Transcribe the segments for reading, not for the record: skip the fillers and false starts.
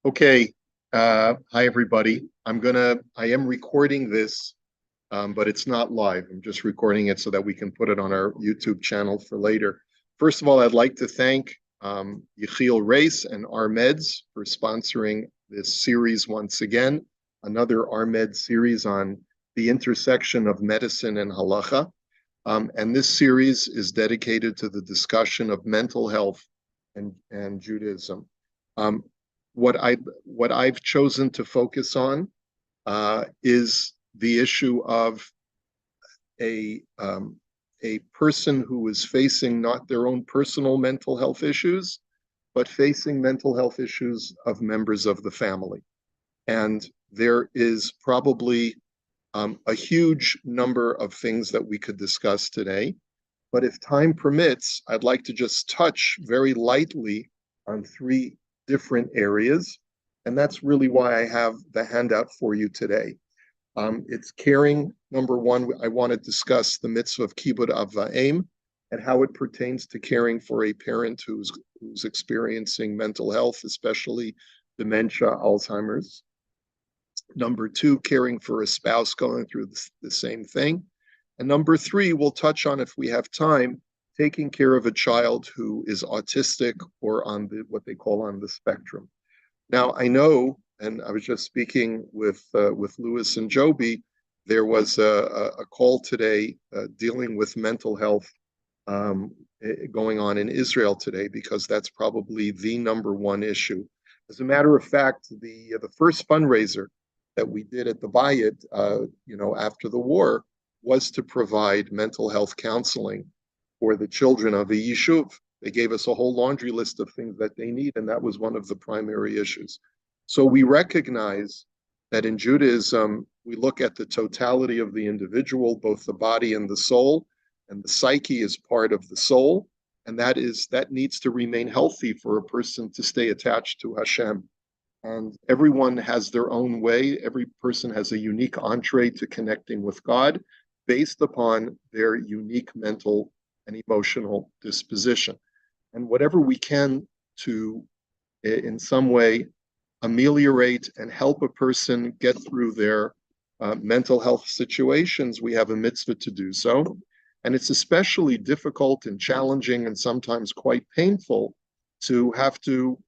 Okay. Hi everybody. I am recording this, but it's not live. I'm just recording it so that we can put it on our YouTube channel for later. First of all, I'd like to thank Yechiel Reis and Armeds for sponsoring this series once again, another Armed series on the intersection of medicine and halacha. And this series is dedicated to the discussion of mental health and Judaism. Um, what I've chosen to focus on is the issue of a um, a person who is facing not their own personal mental health issues, but facing mental health issues of members of the family. And there is probably a huge number of things that we could discuss today. But if time permits, I'd like to just touch very lightly on three different areas. And that's really why I have the handout for you today. It's caring. Number one, I want to discuss the mitzvah of Kibud Av Va'em and how it pertains to caring for a parent who's experiencing mental health, especially dementia, Alzheimer's. Number two, caring for a spouse going through the same thing. And number three, we'll touch on, if we have time, taking care of a child who is autistic or on what they call on the spectrum. Now, I know, and I was just speaking with Lewis and Joby, there was a call today dealing with mental health um, going on in Israel today, because that's probably the number one issue. As a matter of fact, the first fundraiser that we did at the Bayit, after the war, was to provide mental health counseling for the children of the Yishuv. They gave us a whole laundry list of things that they need, and that was one of the primary issues. So we recognize that in Judaism, we look at the totality of the individual, both the body and the soul, and the psyche is part of the soul, and that needs to remain healthy for a person to stay attached to Hashem. And everyone has their own way. Every person has a unique entree to connecting with God based upon their unique mental and emotional disposition. And whatever we can to, in some way, ameliorate and help a person get through their mental health situations, we have a mitzvah to do so. And it's especially difficult and challenging and sometimes quite painful to have to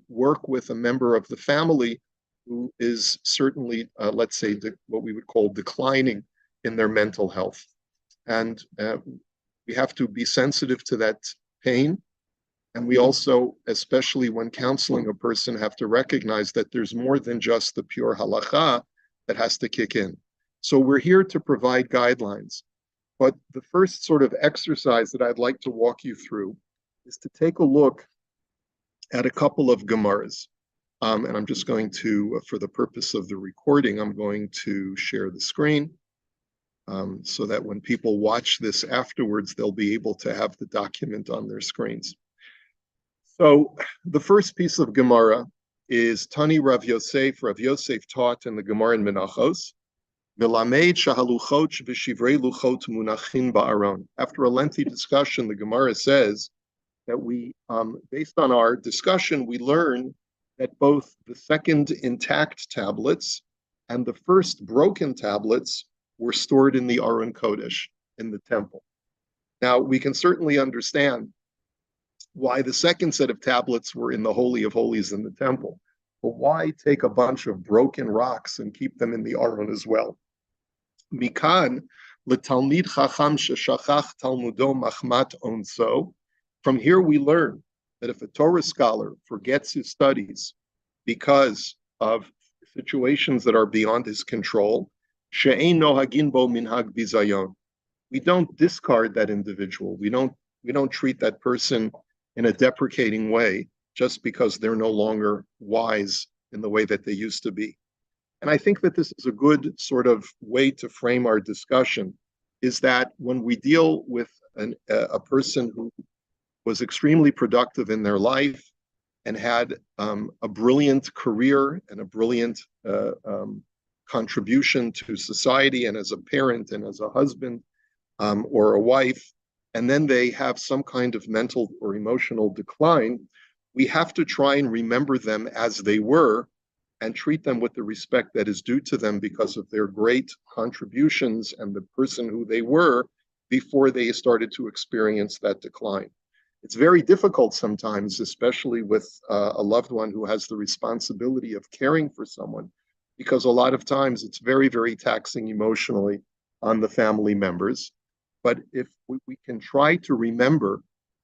work with a member of the family who is certainly, let's say, what we would call declining in their mental health. And we have to be sensitive to that pain. And we also, especially when counseling a person, have to recognize that there's more than just the pure halacha that has to kick in. So we're here to provide guidelines. But the first sort of exercise that I'd like to walk you through is to take a look at a couple of Gemaras. And I'm just going to, for the purpose of the recording, I'm going to share the screen so that when people watch this afterwards, they'll be able to have the document on their screens. So the first piece of Gemara is Tani Rav Yosef. Rav Yosef taught in the Gemara in Menachos. After a lengthy discussion, the Gemara says that based on our discussion, we learn that both the second intact tablets and the first broken tablets were stored in the Aron Kodesh, in the temple. Now, we can certainly understand why the second set of tablets were in the Holy of Holies in the temple. But why take a bunch of broken rocks and keep them in the Aron as well? Mikan letalmid chacham sheshachach talmudo machmat onso. From here we learn that if a Torah scholar forgets his studies because of situations that are beyond his control, she'ein nohagin bo minhag bizayon. We don't discard that individual. We don't treat that person in a deprecating way just because they're no longer wise in the way that they used to be. And I think that this is a good sort of way to frame our discussion, is that when we deal with a person who was extremely productive in their life and had a brilliant career and a brilliant contribution to society, and as a parent and as a husband or a wife, and then they have some kind of mental or emotional decline, we have to try and remember them as they were and treat them with the respect that is due to them because of their great contributions and the person who they were before they started to experience that decline. It's very difficult sometimes, especially with a loved one who has the responsibility of caring for someone, because a lot of times it's very, very taxing emotionally on the family members. But if we can try to remember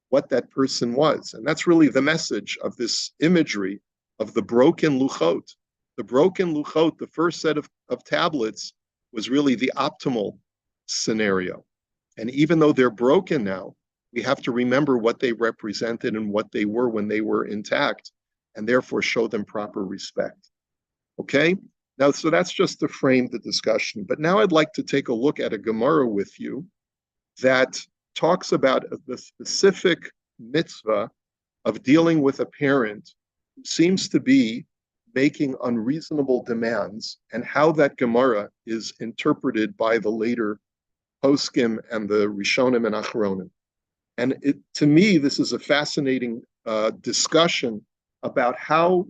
what that person was, and that's really the message of this imagery of the broken luchot. The broken luchot, the first set of tablets, was really the optimal scenario. And even though they're broken now, we have to remember what they represented and what they were when they were intact, and therefore show them proper respect. Okay? Now, so that's just to frame the discussion. But now I'd like to take a look at a Gemara with you that talks about the specific mitzvah of dealing with a parent who seems to be making unreasonable demands, and how that Gemara is interpreted by the later poskim and the Rishonim and Achronim. And to me, this is a fascinating discussion about how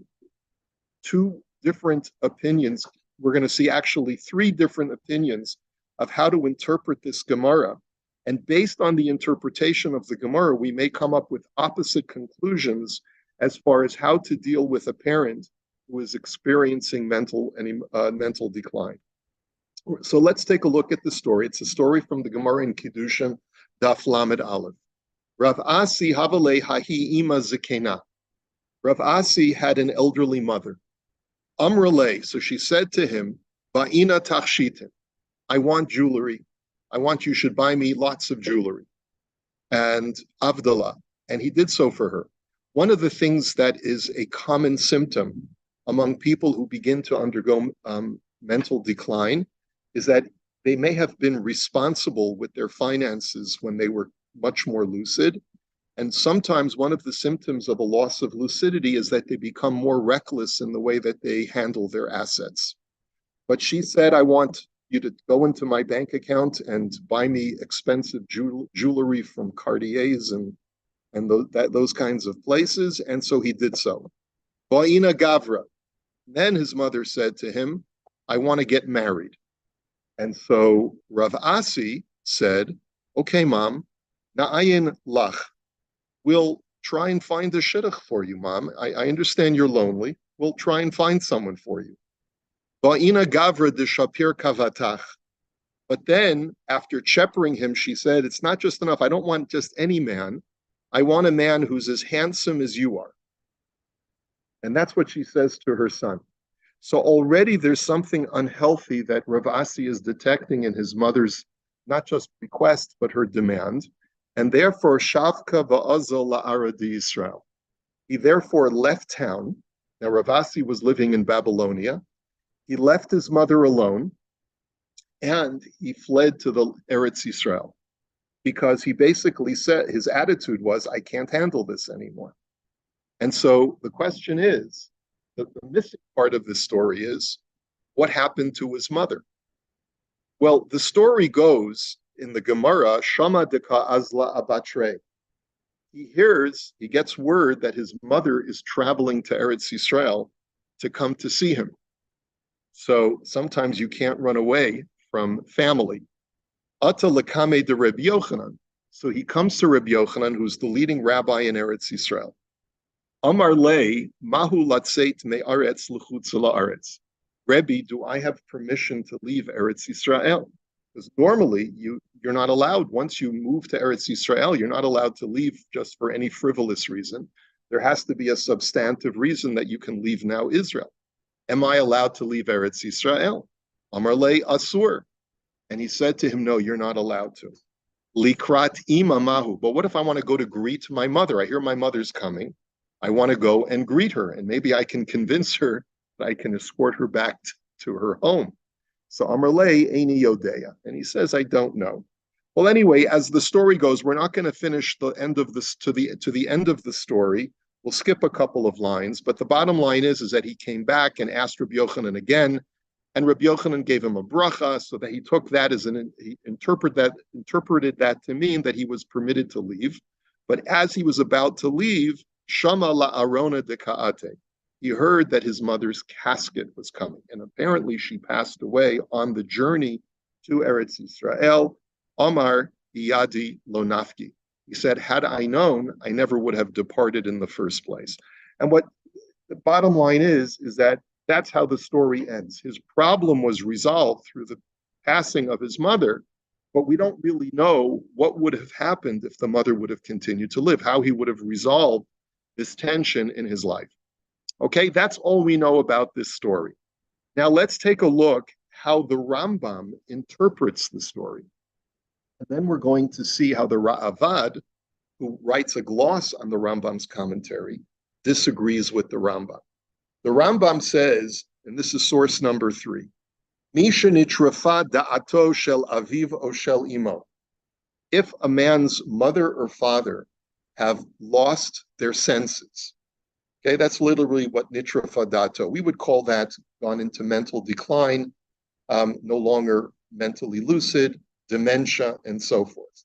two different opinions, we're going to see actually three different opinions of how to interpret this Gemara. And based on the interpretation of the Gemara, we may come up with opposite conclusions as far as how to deal with a parent who is experiencing mental decline. So let's take a look at the story. It's a story from the Gemara in Kiddushin, Daf Lamed Aleph. Rav Asi Havale Hahi Ima Zekena. Rav Asi had an elderly mother. Amrale, so she said to him, Ba'ina Tachshitin, I want jewelry. You should buy me lots of jewelry. And Avdallah, and he did so for her. One of the things that is a common symptom among people who begin to undergo mental decline is that they may have been responsible with their finances when they were much more lucid. And sometimes one of the symptoms of a loss of lucidity is that they become more reckless in the way that they handle their assets. But she said, I want you to go into my bank account and buy me expensive jewelry from Cartier's and those kinds of places. And so he did so. Ba'ina Gavra. Then his mother said to him, I want to get married. And so Rav Asi said, okay, Mom, na'ayin lach. We'll try and find a shidduch for you, Mom. I understand you're lonely. We'll try and find someone for you. Ba'ina Gavra de Shapir Kavatach. But then, after cheppering him, she said, it's not just enough. I don't want just any man. I want a man who's as handsome as you are. And that's what she says to her son. So already there's something unhealthy that Rav Asi is detecting in his mother's, not just request, but her demand. And therefore, Shavka va'azal la'aradi Yisrael. He therefore left town. Now, Rav Asi was living in Babylonia. He left his mother alone, and he fled to the Eretz Yisrael, because he basically said, his attitude was, I can't handle this anymore. And so the question is, the missing part of this story is, what happened to his mother? Well, the story goes in the Gemara, Shama deka azla abatre. He gets word that his mother is traveling to Eretz Yisrael to come to see him. So sometimes you can't run away from family. Ata lekame de Reb Yochanan. So he comes to Reb Yochanan, who's the leading rabbi in Eretz Yisrael. Amar le mahu latzeit me'aretz l'chutz la'aretz. Rebbe, do I have permission to leave Eretz Yisrael? Because normally you're not allowed. Once you move to Eretz Yisrael, you're not allowed to leave just for any frivolous reason. There has to be a substantive reason that you can leave now Israel. Am I allowed to leave Eretz Yisrael? Amar le asur. And he said to him, no, you're not allowed to. Likrat ima mahu. But what if I want to go to greet my mother? I hear my mother's coming. I want to go and greet her, and maybe I can convince her that I can escort her back to her home. So Amar le eini yodeya. And he says, I don't know. Well, anyway, as the story goes, we're not going to finish the end of this to the end of the story. We'll skip a couple of lines, but the bottom line is that he came back and asked Rabbi Yochanan again, and Rabbi Yochanan gave him a bracha, so that he took that as he interpreted that to mean that he was permitted to leave. But as he was about to leave, Shama la'arona de ka'ate. He heard that his mother's casket was coming, and apparently she passed away on the journey to Eretz Yisrael. Omar iyadi lo nafki. He said, had I known, I never would have departed in the first place. And what the bottom line is that that's how the story ends. His problem was resolved through the passing of his mother, but we don't really know what would have happened if the mother would have continued to live, how he would have resolved this tension in his life. Okay, that's all we know about this story. Now let's take a look how the Rambam interprets the story. And then we're going to see how the Ra'avad, who writes a gloss on the Rambam's commentary, disagrees with the Rambam. The Rambam says, and this is source number 3, Misha nitrafa da'ato shel aviv o shel imo. If a man's mother or father have lost their senses, okay, that's literally what nitrafa da'ato. We would call that gone into mental decline, no longer mentally lucid, dementia, and so forth.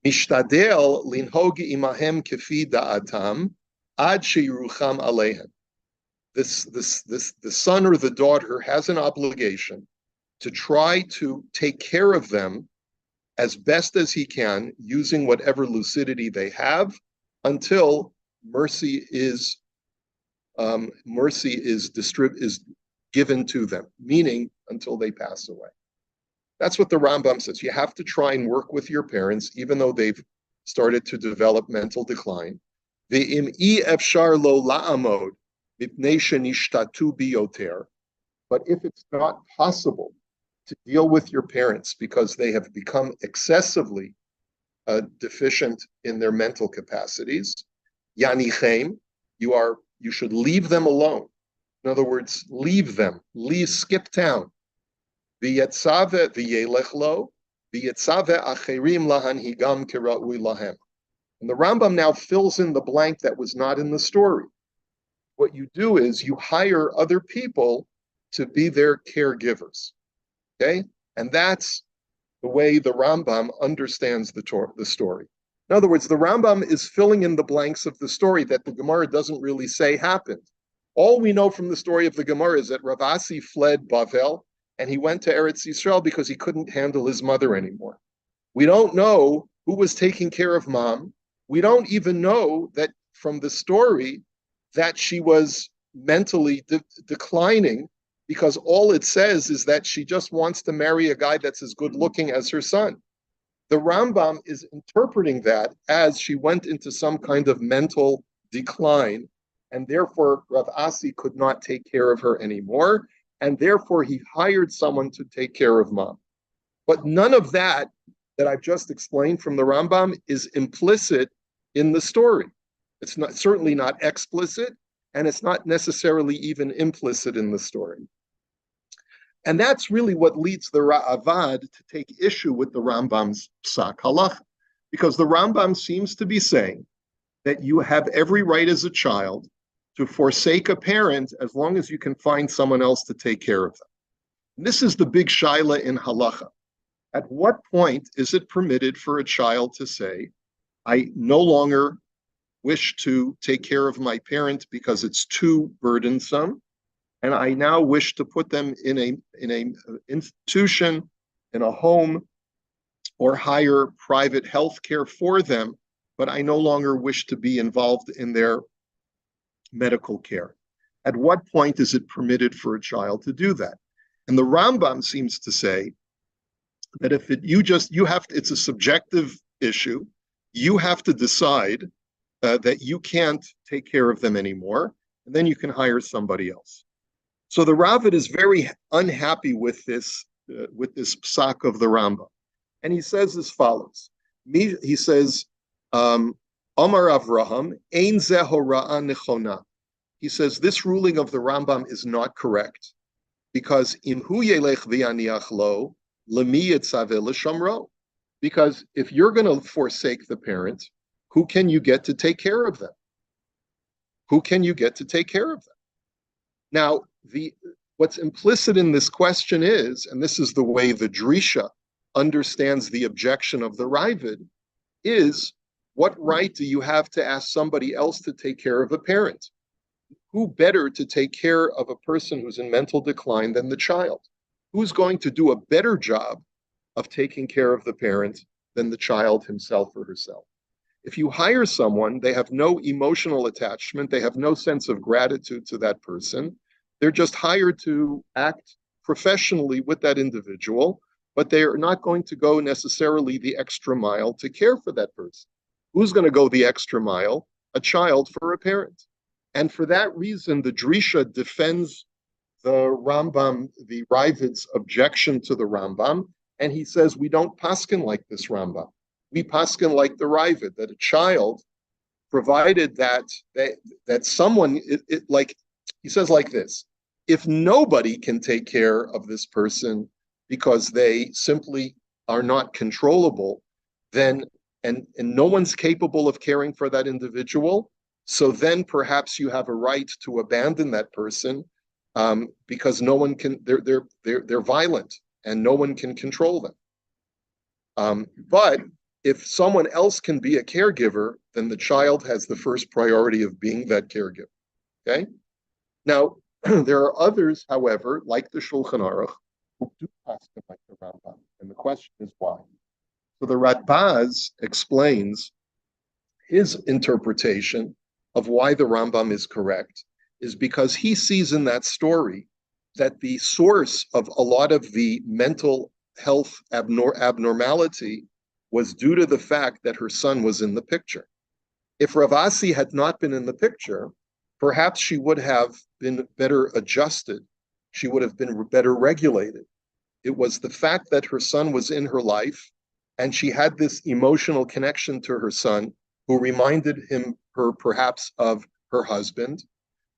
Mishtadel linhogi imahem kefi da'atam ad sheyirucham alehem. The son or the daughter has an obligation to try to take care of them as best as he can, using whatever lucidity they have, until mercy is given to them, meaning until they pass away. That's what the Rambam says. You have to try and work with your parents, even though they've started to develop mental decline. Ve'im efshar lo la'amod mipnei shenishtatu biyoter. But if it's not possible to deal with your parents because they have become excessively deficient in their mental capacities, yanichem, you should leave them alone. In other words, leave them, skip town. V'yetzave v'yelech lo, v'yetzave acherim lahan higam kira'ui lahem. And the Rambam now fills in the blank that was not in the story. What you do is you hire other people to be their caregivers. Okay? And that's the way the Rambam understands the story. In other words, the Rambam is filling in the blanks of the story that the Gemara doesn't really say happened. All we know from the story of the Gemara is that Rav Asi fled Bavel and he went to Eretz Yisrael because he couldn't handle his mother anymore. We don't know who was taking care of mom. We don't even know that from the story that she was mentally declining, because all it says is that she just wants to marry a guy that's as good looking as her son. The Rambam is interpreting that as she went into some kind of mental decline, and therefore Rav Asi could not take care of her anymore, and therefore he hired someone to take care of mom. But none of that I've just explained from the Rambam is implicit in the story. It's not certainly not explicit, and it's not necessarily even implicit in the story. And that's really what leads the Ra'avad to take issue with the Rambam's Psak Halacha, because the Rambam seems to be saying that you have every right as a child to forsake a parent as long as you can find someone else to take care of them. And this is the big shaila in Halacha. At what point is it permitted for a child to say, I no longer wish to take care of my parent because it's too burdensome, and I now wish to put them in a institution, in a home, or hire private health care for them, but I no longer wish to be involved in their medical care. At what point is it permitted for a child to do that? And the Rambam seems to say that if it's a subjective issue, you have to decide that you can't take care of them anymore, and then you can hire somebody else. So the Ravad is very unhappy with this psak of the Rambam, and he says as follows. He says, Amar Avraham, Ein ze hora'a nechona. He says this ruling of the Rambam is not correct, because imhu yelech v'yaniach lo lemi yitzaveh l'shamro. Because if you're going to forsake the parent, who can you get to take care of them? Who can you get to take care of them? Now, what's implicit in this question is, and this is the way the Drisha understands the objection of the Raavad, is What right do you have to ask somebody else to take care of a parent? Who better to take care of a person who's in mental decline than the child? Who's going to do a better job of taking care of the parent than the child himself or herself? If you hire someone, they have no emotional attachment, they have no sense of gratitude to that person. They're just hired to act professionally with that individual, but they are not going to go necessarily the extra mile to care for that person. Who's going to go the extra mile? A child for a parent. And for that reason, the Drisha defends the Rambam, the Ravid's objection to the Rambam, and he says we don't paskin like this Rambam. We paskin like the Ravid, that a child, provided that someone, like he says like this: if nobody can take care of this person because they simply are not controllable, then and no one's capable of caring for that individual, so then perhaps you have a right to abandon that person, because no one can. They're violent and no one can control them. But if someone else can be a caregiver, then the child has the first priority of being that caregiver. Okay. Now there are others, however, like the Shulchan Aruch, who do pass like the Rambam, and the question is why. So the Radbaz explains his interpretation of why the Rambam is correct is because he sees in that story that the source of a lot of the mental health abnormality was due to the fact that her son was in the picture. If Rav Asi had not been in the picture, perhaps she would have been better adjusted. She would have been better regulated. It was the fact that her son was in her life and she had this emotional connection to her son, who reminded her perhaps of her husband,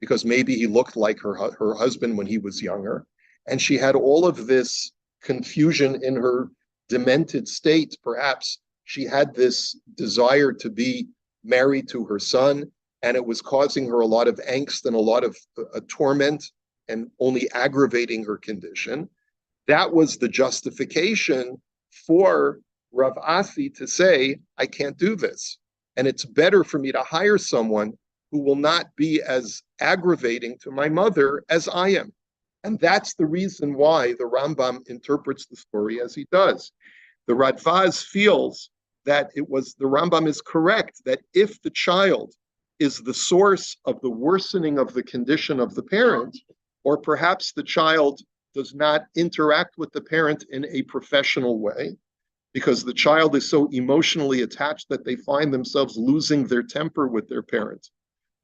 because maybe he looked like her husband when he was younger. And she had all of this confusion in her demented state. Perhaps she had this desire to be married to her son, and it was causing her a lot of angst and a lot of torment and only aggravating her condition. That was the justification for Rav Asi to say, I can't do this. And it's better for me to hire someone who will not be as aggravating to my mother as I am. And that's the reason why the Rambam interprets the story as he does. The Radbaz feels that the Rambam is correct, that if the child is the source of the worsening of the condition of the parent, or perhaps the child does not interact with the parent in a professional way, because the child is so emotionally attached that they find themselves losing their temper with their parent,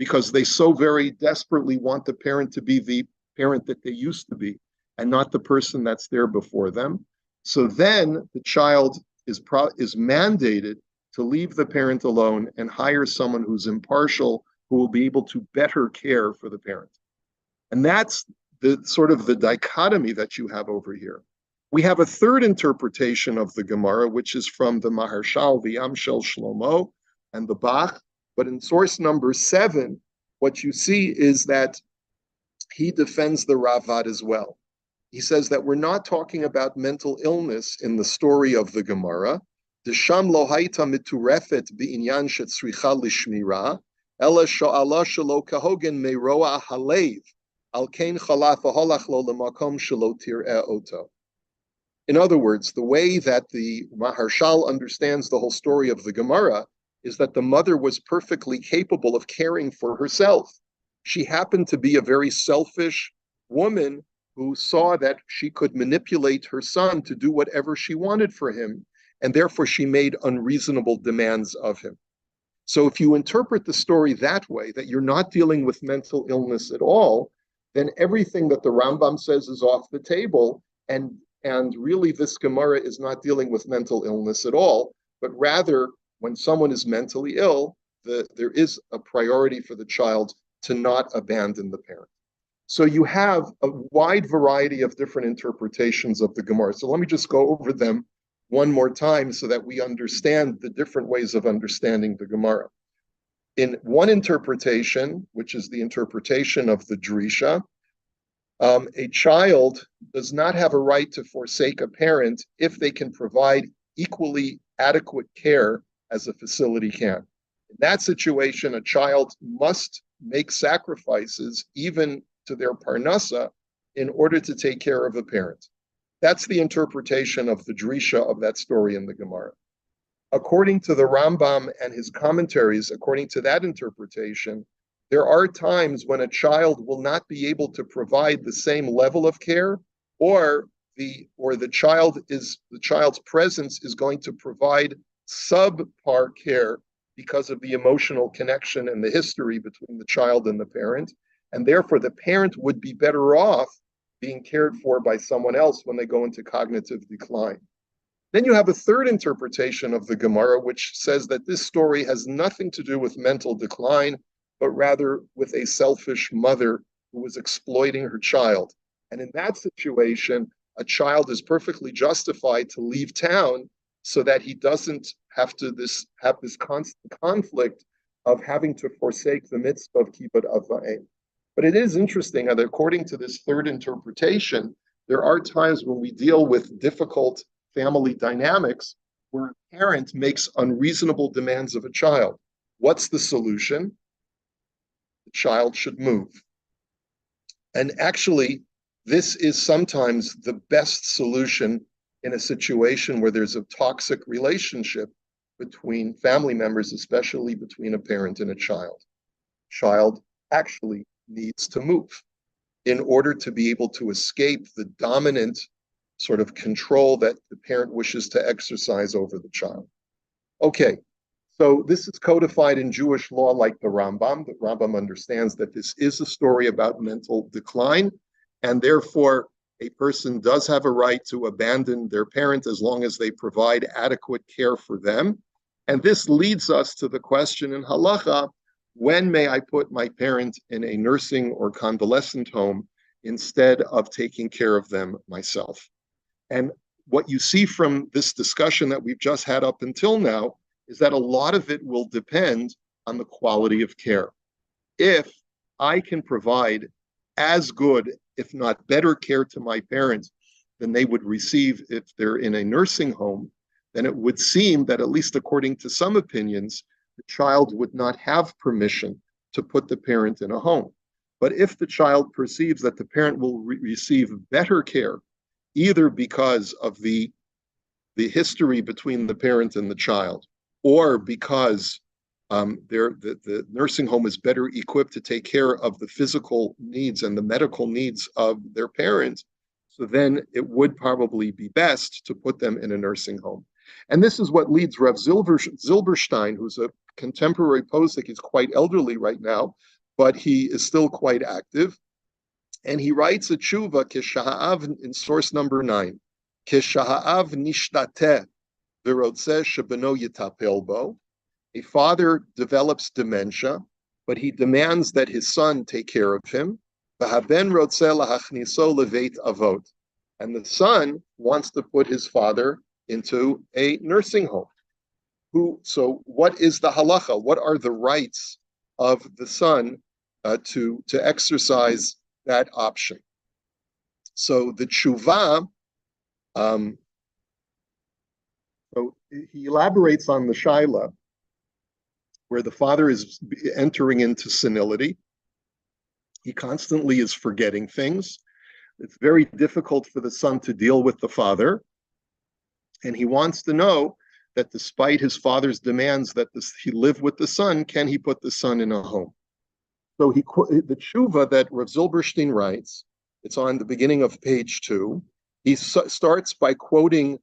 because they so very desperately want the parent to be the parent that they used to be and not the person that's there before them. So then the child is mandated to leave the parent alone and hire someone who's impartial, who will be able to better care for the parent. And that's the sort of the dichotomy that you have over here. We have a third interpretation of the Gemara, which is from the Maharshal, the Amshel Shlomo, and the Bach. But in source number 7, what you see is that he defends the Ravad as well. He says that we're not talking about mental illness in the story of the Gemara. Desham lo haita miturefet bi'inyan shetzricha lishmira, ela sha'ala shelo kahogen meroa halev, al kein chalaf aholach lo lemakom shelo tir'eh oto. In other words, the way that the Maharshal understands the whole story of the Gemara is that the mother was perfectly capable of caring for herself. She happened to be a very selfish woman who saw that she could manipulate her son to do whatever she wanted for him, and therefore she made unreasonable demands of him. So if you interpret the story that way, that you're not dealing with mental illness at all, then everything that the Rambam says is off the table, and really this Gemara is not dealing with mental illness at all, but rather when someone is mentally ill, there is a priority for the child to not abandon the parent. So you have a wide variety of different interpretations of the Gemara. So let me just go over them one more time so that we understand the different ways of understanding the Gemara. In one interpretation, which is the interpretation of the Drisha, a child does not have a right to forsake a parent if they can provide equally adequate care as a facility can. In that situation, a child must make sacrifices, even to their parnasa, in order to take care of a parent. That's the interpretation of the drisha of that story in the Gemara. According to the Rambam and his commentaries, according to that interpretation, there are times when a child will not be able to provide the same level of care, or the child's presence is going to provide subpar care because of the emotional connection and the history between the child and the parent, and therefore the parent would be better off being cared for by someone else when they go into cognitive decline. Then you have a third interpretation of the Gemara, which says that this story has nothing to do with mental decline, but rather with a selfish mother who was exploiting her child. And in that situation, a child is perfectly justified to leave town so that he doesn't have this constant conflict of having to forsake the mitzvah of kibbud av va'em. But it is interesting that according to this third interpretation, there are times when we deal with difficult family dynamics where a parent makes unreasonable demands of a child. What's the solution? The child should move. And actually, this is sometimes the best solution in a situation where there's a toxic relationship between family members, especially between a parent and a child. Child actually needs to move in order to be able to escape the dominant sort of control that the parent wishes to exercise over the child. Okay, so this is codified in Jewish law like the Rambam. The Rambam understands that this is a story about mental decline, and therefore a person does have a right to abandon their parent as long as they provide adequate care for them. And this leads us to the question in halacha, when may I put my parent in a nursing or convalescent home instead of taking care of them myself? And what you see from this discussion that we've just had up until now is that a lot of it will depend on the quality of care. If I can provide as good, if not better care to my parents than they would receive if they're in a nursing home, then it would seem that, at least according to some opinions, the child would not have permission to put the parent in a home. But if the child perceives that the parent will receive better care, either because of the history between the parent and the child, or because the nursing home is better equipped to take care of the physical needs and the medical needs of their parents, so then it would probably be best to put them in a nursing home. And this is what leads Rav Zilberstein, who's a contemporary posek. He's quite elderly right now, but he is still quite active. And he writes a tshuva, Kishaha'av, in source number 9. Kishaha'av nishtateh v'rotzeh shebeno yitapel bo. A father develops dementia, but he demands that his son take care of him. V'haben rotzeh lahachniso leveit avot. And the son wants to put his father into a nursing home. So what is the halacha? What are the rights of the son to exercise that option? So the tshuva, so he elaborates on the shaila, where the father is entering into senility. He constantly is forgetting things. It's very difficult for the son to deal with the father. And he wants to know that despite his father's demands that he live with the son, can he put the son in a home? So the tshuva that Rav Zilberstein writes, it's on the beginning of page 2. He starts by quoting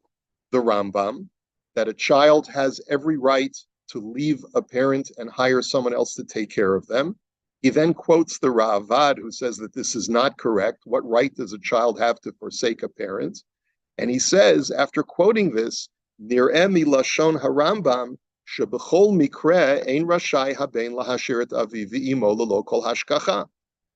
the Rambam, that a child has every right to leave a parent and hire someone else to take care of them. He then quotes the Ravad, who says that this is not correct. What right does a child have to forsake a parent? And he says, after quoting this, Nir'eh milashon harambam shebechol mikre ein rashai haben lahashir et aviv v'imo lelo kol hashkacha.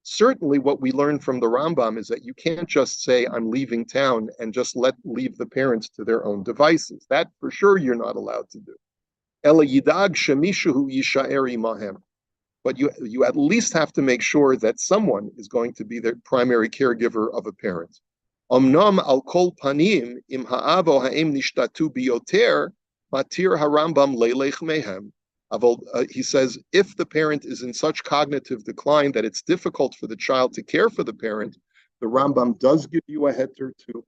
Certainly what we learn from the Rambam is that you can't just say, I'm leaving town, and just leave the parents to their own devices. That for sure you're not allowed to do. Ela yidag shemishu yishaer imahem. But you at least have to make sure that someone is going to be the primary caregiver of a parent. Omnam al kol panim im ha'avo ha'em nishtatu biyoter Matir harambam leilech mehem. He says, if the parent is in such cognitive decline that it's difficult for the child to care for the parent, the Rambam does give you a heter to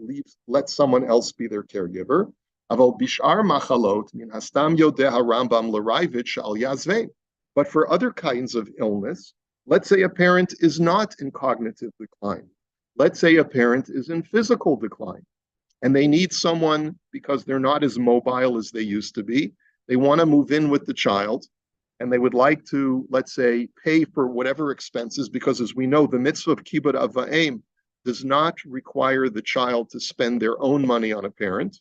let someone else be their caregiver. Aval bishar machalot min hastam yodeh harambam l'raivit al yazvein. But for other kinds of illness, let's say a parent is not in cognitive decline. Let's say a parent is in physical decline and they need someone because they're not as mobile as they used to be. They want to move in with the child and they would like to, let's say, pay for whatever expenses, because as we know, the mitzvah of kibbud av va'em does not require the child to spend their own money on a parent.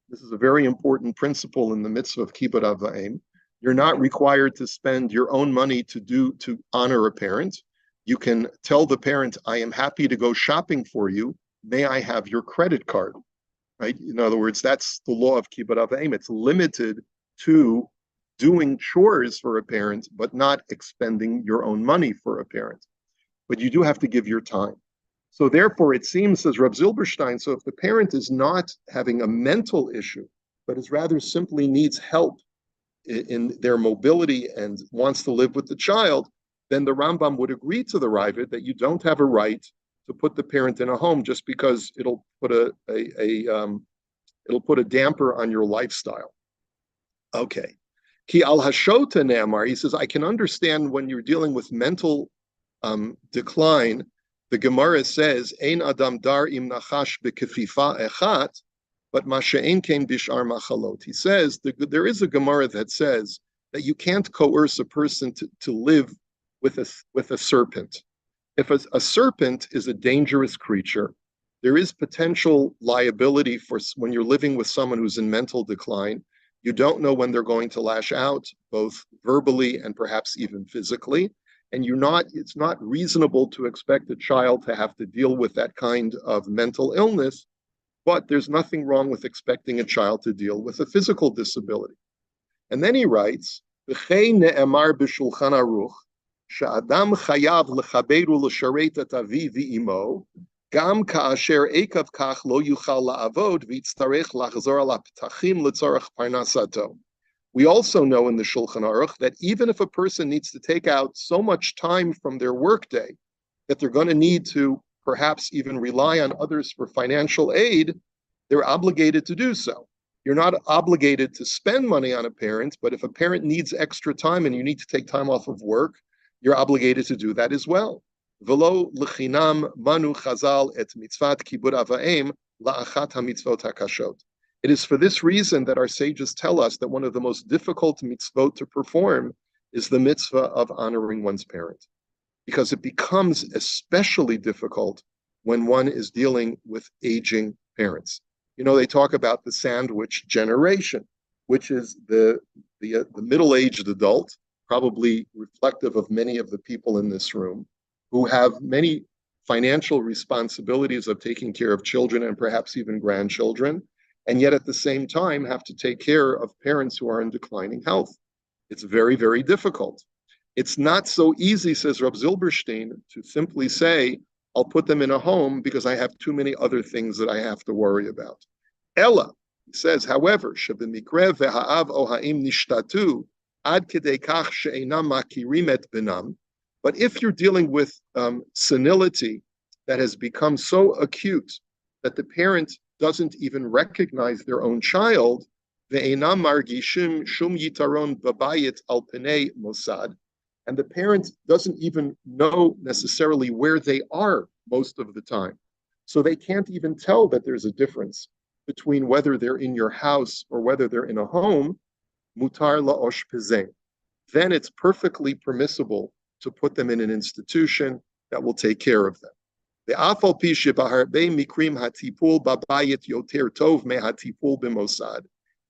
This is a very important principle in the mitzvah of kibbud av va'em. You're not required to spend your own money to honor a parent. You can tell the parent, I am happy to go shopping for you. May I have your credit card? Right? In other words, that's the law of kibbud av va'em. It's limited to doing chores for a parent, but not expending your own money for a parent. But you do have to give your time. So therefore, it seems, says Reb Zilberstein, so if the parent is not having a mental issue, but is rather simply needs help in their mobility and wants to live with the child, then the Rambam would agree to the Ravid that you don't have a right to put the parent in a home just because it'll put a damper on your lifestyle. Okay. Ki al hashota ne'amar, he says, I can understand when you're dealing with mental decline. The Gemara says, Ein adam dar im nachash bekefifa echat, but masha'en came bishar machalot. He says, there is a Gemara that says that you can't coerce a person to live with a serpent. If a serpent is a dangerous creature, there is potential liability for when you're living with someone who's in mental decline. You don't know when they're going to lash out, both verbally and perhaps even physically. And it's not reasonable to expect a child to have to deal with that kind of mental illness, but there's nothing wrong with expecting a child to deal with a physical disability. And then he writes, V'chei ne'emar b'shulchan aruch, she'adam chayav lechaberu l'sharet et avi v'imo, gam ka'asher ekav kach lo yuchal la'avod v'yitztarech lachzor al ha'ptachim l'tzorach parnasato. We also know in the Shulchan Aruch that even if a person needs to take out so much time from their workday that they're going to need to perhaps even rely on others for financial aid, they're obligated to do so. You're not obligated to spend money on a parent, but if a parent needs extra time and you need to take time off of work, you're obligated to do that as well. V'lo l'chinam manu chazal et mitzvat kibud ava'em la'achat hamitzvot hakashot. It is for this reason that our sages tell us that one of the most difficult mitzvot to perform is the mitzvah of honoring one's parent, because it becomes especially difficult when one is dealing with aging parents. You know, they talk about the sandwich generation, which is the middle-aged adult, probably reflective of many of the people in this room, who have many financial responsibilities of taking care of children and perhaps even grandchildren, and yet at the same time have to take care of parents who are in declining health. It's very, very difficult. It's not so easy, says Reb Zilberstein, to simply say, I'll put them in a home because I have too many other things that I have to worry about. Ella, he says, however, shebemikre ve'ha'av o ha'im nishtatu ad kedei kach she'einam makirim et benam. But if you're dealing with senility that has become so acute that the parent doesn't even recognize their own child, ve'einam margishim shum yitaron babayit al penei mosad, and the parent doesn't even know necessarily where they are most of the time. So they can't even tell that there's a difference between whether they're in your house or whether they're in a home. Mutar la'osh pezeh. Then it's perfectly permissible to put them in an institution that will take care of them.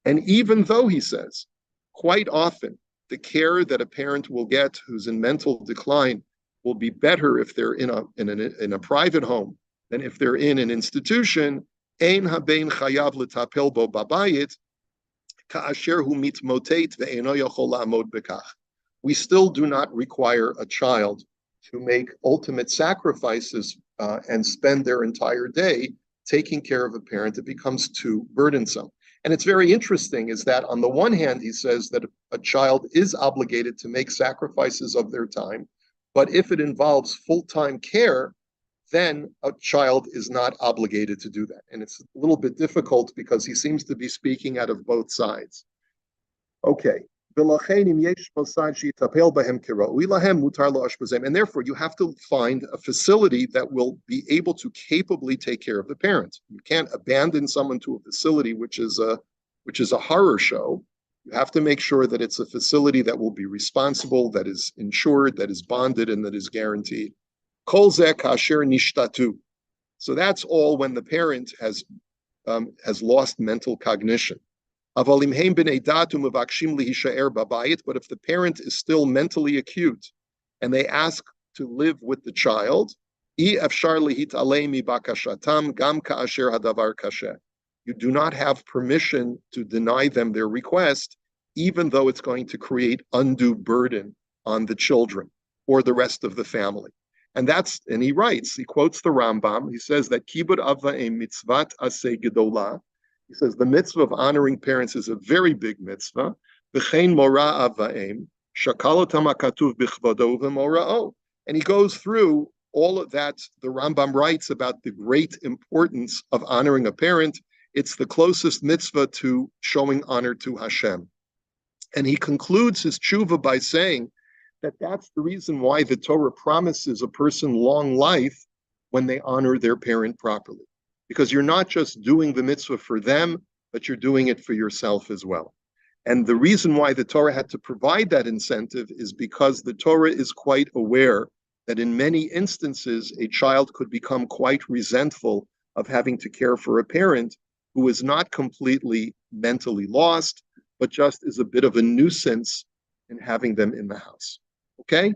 And even though, he says, quite often the care that a parent will get who's in mental decline will be better if they're in a private home than if they're in an institution, ein haben chayav l'tapel bo babayit ka'asher hu mitmotet ve'eno yochol la'amod bekach. We still do not require a child to make ultimate sacrifices and spend their entire day taking care of a parent. It becomes too burdensome. And it's very interesting is that on the one hand, he says that a child is obligated to make sacrifices of their time, but if it involves full-time care, then a child is not obligated to do that. And it's a little bit difficult because he seems to be speaking out of both sides. Okay. And therefore, you have to find a facility that will be able to capably take care of the parent. You can't abandon someone to a facility which is a horror show. You have to make sure that it's a facility that will be responsible, that is insured, that is bonded, and that is guaranteed. Kol zeh kasher nishtatu. So that's all when the parent has lost mental cognition. But if the parent is still mentally acute and they ask to live with the child, you do not have permission to deny them their request, even though it's going to create undue burden on the children or the rest of the family. And he writes, he quotes the Rambam, he says that kibud avva'im mitzvat aseh gedolah. He says the mitzvah of honoring parents is a very big mitzvah. V'chein mora avva'im, shakalotam hakatuv bichvado v'mora'o. And he goes through all of that. The Rambam writes about the great importance of honoring a parent. It's the closest mitzvah to showing honor to Hashem. And he concludes his tshuva by saying that that's the reason why the Torah promises a person long life when they honor their parent properly. Because you're not just doing the mitzvah for them, but you're doing it for yourself as well. And the reason why the Torah had to provide that incentive is because the Torah is quite aware that in many instances, a child could become quite resentful of having to care for a parent who is not completely mentally lost, but just is a bit of a nuisance in having them in the house. Okay?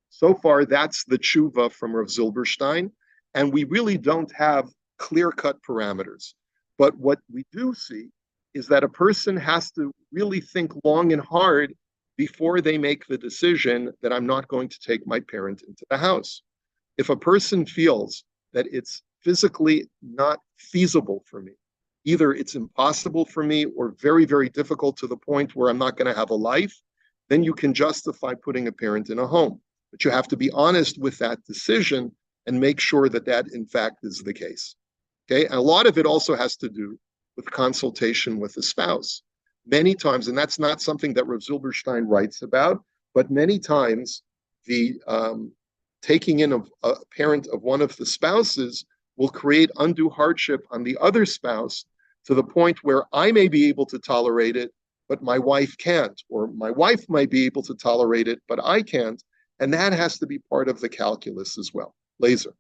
So far, that's the tshuva from Rav Zilberstein, and we really don't have clear-cut parameters. But what we do see is that a person has to really think long and hard before they make the decision that I'm not going to take my parent into the house. If a person feels that it's physically not feasible for me, either it's impossible for me or very, very difficult to the point where I'm not going to have a life, then you can justify putting a parent in a home. But you have to be honest with that decision and make sure that that, in fact, is the case. Okay? And a lot of it also has to do with consultation with the spouse. Many times, and that's not something that Rav Zilberstein writes about, but many times the taking in of a parent of one of the spouses will create undue hardship on the other spouse to the point where I may be able to tolerate it, but my wife can't, or my wife might be able to tolerate it, but I can't. And that has to be part of the calculus as well. Laser.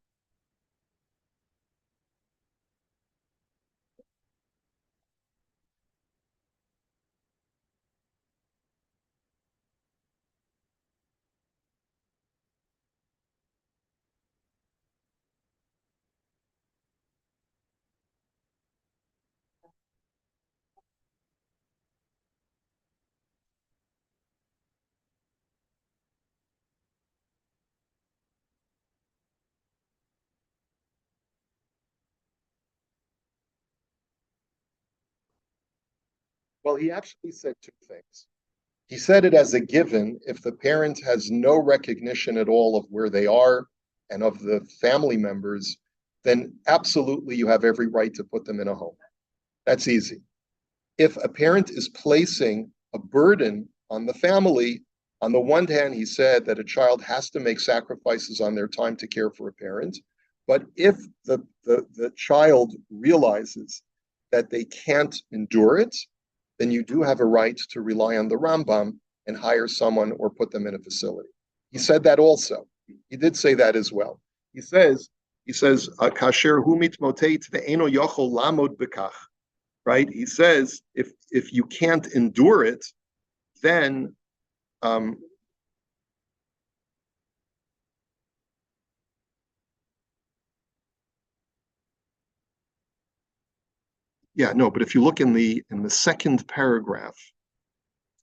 Well, he actually said two things. He said it as a given if the parent has no recognition at all of where they are and of the family members, then absolutely you have every right to put them in a home. That's easy. If a parent is placing a burden on the family, on the one hand, he said that a child has to make sacrifices on their time to care for a parent. But if the child realizes that they can't endure it, then you do have a right to rely on the Rambam and hire someone or put them in a facility. He said that also. He did say that as well. He says, Kasher hu mitmotet ve'eno yochol lamod bekach. Right? He says, if you can't endure it, then but if you look in the second paragraph,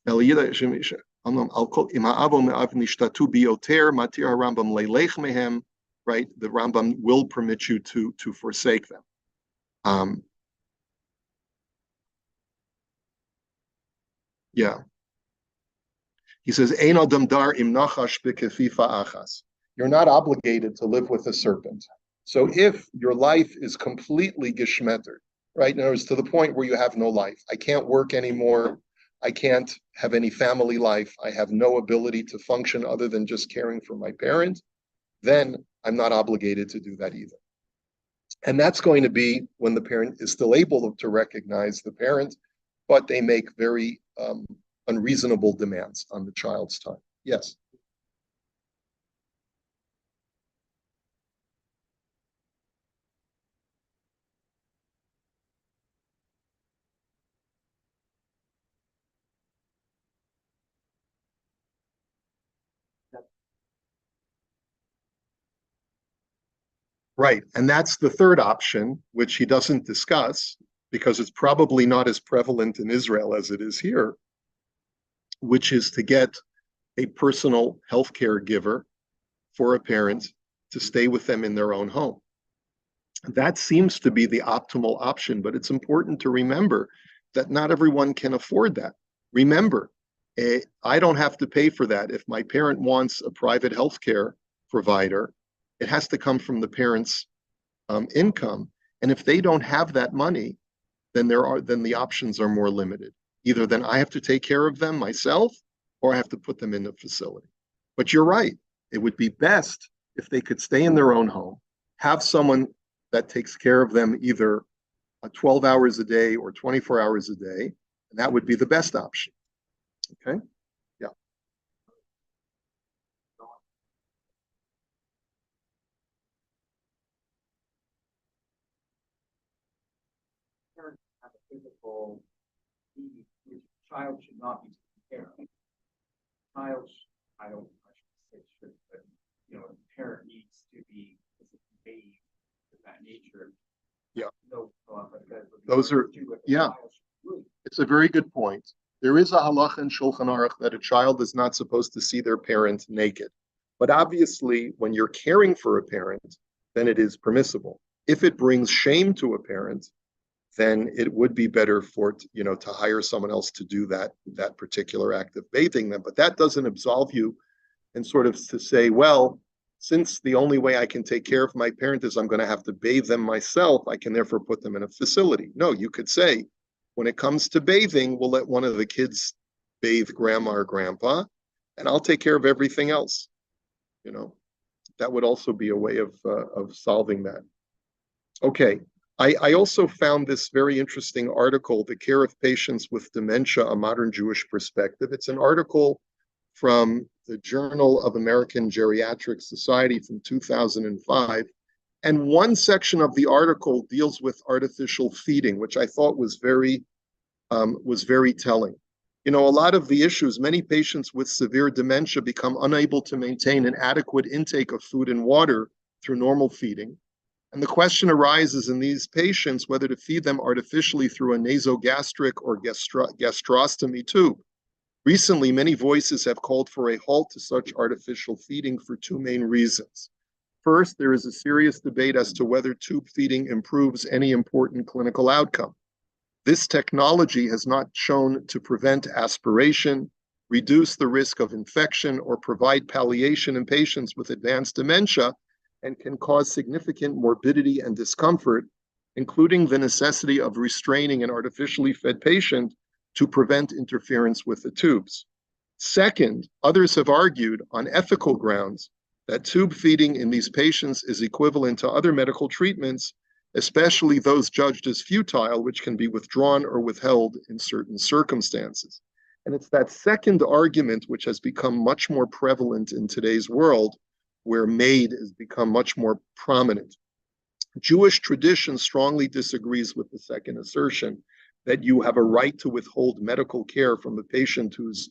right? The Rambam will permit you to forsake them. Yeah. He says, Ein adam dar im nachash b'kefifa achas. You're not obligated to live with a serpent. So if your life is completely geschmettered, right? In other words, to the point where you have no life, I can't work anymore. I can't have any family life. I have no ability to function other than just caring for my parent. Then I'm not obligated to do that either. And that's going to be when the parent is still able to recognize the parent, but they make very unreasonable demands on the child's time. Yes. Right. And that's the third option, which he doesn't discuss because it's probably not as prevalent in Israel as it is here, which is to get a personal healthcare giver for a parent to stay with them in their own home. That seems to be the optimal option, but it's important to remember that not everyone can afford that. Remember, I don't have to pay for that. If my parent wants a private healthcare provider, it has to come from the parent's income. And if they don't have that money, then the options are more limited. Either then I have to take care of them myself, or I have to put them in a facility. But you're right. It would be best if they could stay in their own home, have someone that takes care of them either 12 hours a day or 24 hours a day, and that would be the best option. Okay? Yeah. Parents have a physical need which child should not be taken care of. Child, I don't, I should say should, but the parent needs to be bathed with that nature. Yeah. No, Those are, yeah, it's a very good point. There is a halacha in Shulchan Aruch that a child is not supposed to see their parent naked. But obviously, when you're caring for a parent, then it is permissible. If it brings shame to a parent, then it would be better for to hire someone else to do that particular act of bathing them. But that doesn't absolve you, and sort of to say, well, since the only way I can take care of my parent is I'm going to have to bathe them myself, I can therefore put them in a facility. No, you could say, when it comes to bathing, we'll let one of the kids bathe grandma or grandpa, and I'll take care of everything else. You know, that would also be a way of solving that. Okay. I also found this very interesting article, The Care of Patients with Dementia, A Modern Jewish Perspective. It's an article from the Journal of American Geriatric Society from 2005. And one section of the article deals with artificial feeding, which I thought was very telling. A lot of the issues, many patients with severe dementia become unable to maintain an adequate intake of food and water through normal feeding. And the question arises in these patients whether to feed them artificially through a nasogastric or gastrostomy tube. Recently, many voices have called for a halt to such artificial feeding for two main reasons. First, there is a serious debate as to whether tube feeding improves any important clinical outcome. This technology has not shown to prevent aspiration, reduce the risk of infection, or provide palliation in patients with advanced dementia, and can cause significant morbidity and discomfort, including the necessity of restraining an artificially fed patient to prevent interference with the tubes. Second, others have argued on ethical grounds that tube feeding in these patients is equivalent to other medical treatments, especially those judged as futile, which can be withdrawn or withheld in certain circumstances. And it's that second argument which has become much more prevalent in today's world, where MAID has become much more prominent. Jewish tradition strongly disagrees with the second assertion that you have a right to withhold medical care from a patient whose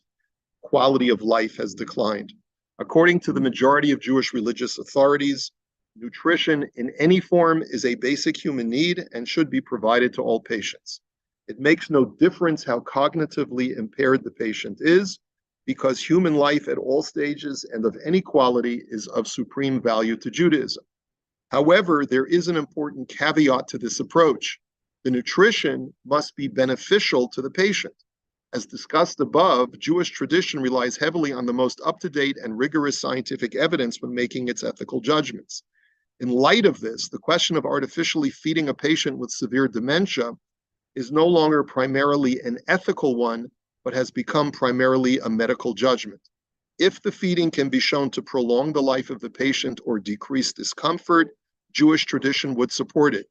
quality of life has declined. According to the majority of Jewish religious authorities, nutrition in any form is a basic human need and should be provided to all patients. It makes no difference how cognitively impaired the patient is, because human life at all stages and of any quality is of supreme value to Judaism. However, there is an important caveat to this approach. The nutrition must be beneficial to the patient. As discussed above, Jewish tradition relies heavily on the most up-to-date and rigorous scientific evidence when making its ethical judgments. In light of this, the question of artificially feeding a patient with severe dementia is no longer primarily an ethical one, but has become primarily a medical judgment. If the feeding can be shown to prolong the life of the patient or decrease discomfort, Jewish tradition would support it.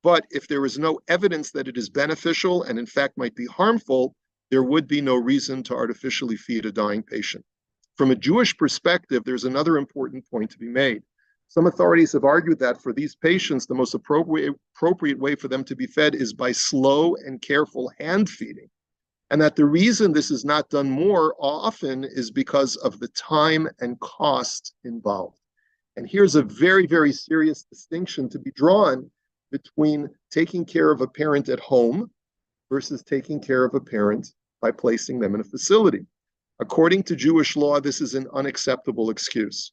But if there is no evidence that it is beneficial and in fact might be harmful, there would be no reason to artificially feed a dying patient. From a Jewish perspective, there's another important point to be made. Some authorities have argued that for these patients, the most appropriate way for them to be fed is by slow and careful hand feeding. And that the reason this is not done more often is because of the time and cost involved. And here's a very, very serious distinction to be drawn between taking care of a parent at home versus taking care of a parent by placing them in a facility. According to Jewish law, this is an unacceptable excuse.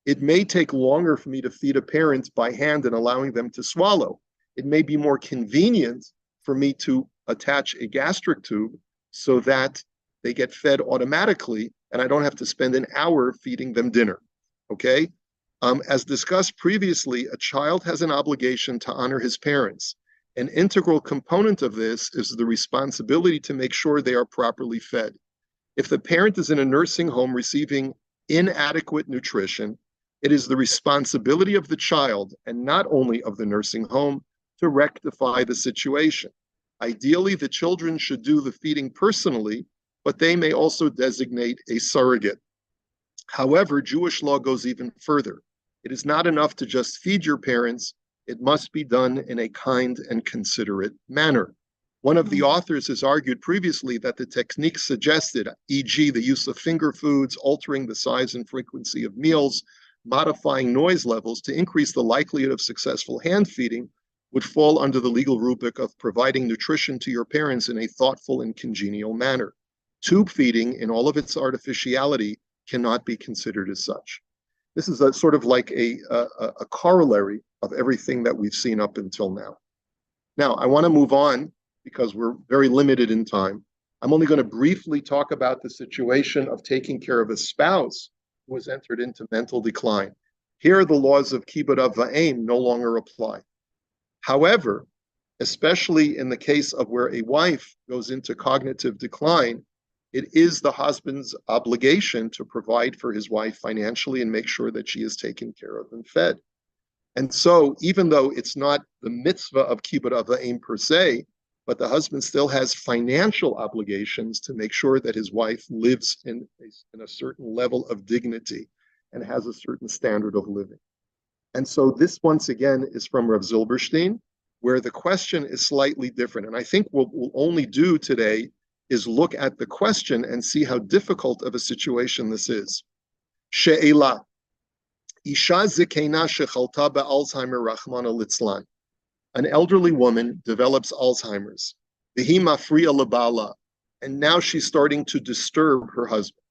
It may take longer for me to feed a parent by hand and allowing them to swallow. It may be more convenient for me to attach a gastric tube so that they get fed automatically and I don't have to spend an hour feeding them dinner, okay? As discussed previously, a child has an obligation to honor his parents. An integral component of this is the responsibility to make sure they are properly fed. If the parent is in a nursing home receiving inadequate nutrition, it is the responsibility of the child and not only of the nursing home to rectify the situation. Ideally, the children should do the feeding personally, but they may also designate a surrogate. However, Jewish law goes even further. It is not enough to just feed your parents. It must be done in a kind and considerate manner. One of the authors has argued previously that the techniques suggested, e.g. the use of finger foods, altering the size and frequency of meals, modifying noise levels to increase the likelihood of successful hand feeding, would fall under the legal rubric of providing nutrition to your parents in a thoughtful and congenial manner. Tube feeding, in all of its artificiality, cannot be considered as such. This is a sort of like a corollary of everything that we've seen up until now. Now, I want to move on because we're very limited in time. I'm only going to briefly talk about the situation of taking care of a spouse who has entered into mental decline. Here, the laws of kibbud av va'em no longer apply. However, especially in the case of where a wife goes into cognitive decline, it is the husband's obligation to provide for his wife financially and make sure that she is taken care of and fed. And so, even though it's not the mitzvah of kibbud av va'em per se, but the husband still has financial obligations to make sure that his wife lives in a certain level of dignity and has a certain standard of living. And so this, once again, is from Rav Zilberstein, where the question is slightly different. And I think what we'll only do today is look at the question and see how difficult of a situation this is. She'ela, Isha Zikena Shechalta be'Alzheimer Rachmana Litzlan. An elderly woman develops Alzheimer's. Vehi mafriya lebala, and now she's starting to disturb her husband.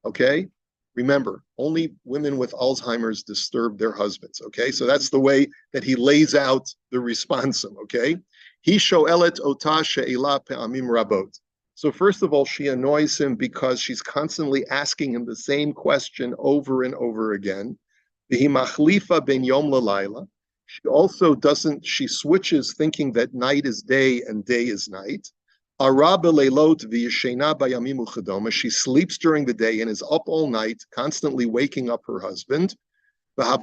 Okay? Remember, only women with Alzheimer's disturb their husbands. Okay? So that's the way that he lays out the responsum. Okay? He shoelet ota she'ela pe'amim rabot. So first of all, she annoys him because she's constantly asking him the same question over and over again. Vehi machlifa ben yom lalayla. She also she switches thinking that night is day and day is night. She sleeps during the day and is up all night, constantly waking up her husband. And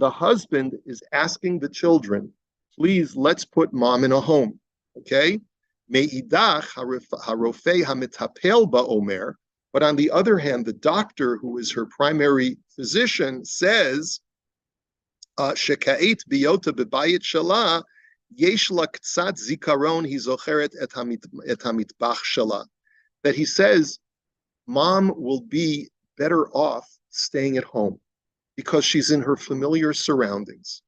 the husband is asking the children, please, let's put mom in a home. Okay? But on the other hand, the doctor, who is her primary physician, says, that he says, mom will be better off staying at home because she's in her familiar surroundings.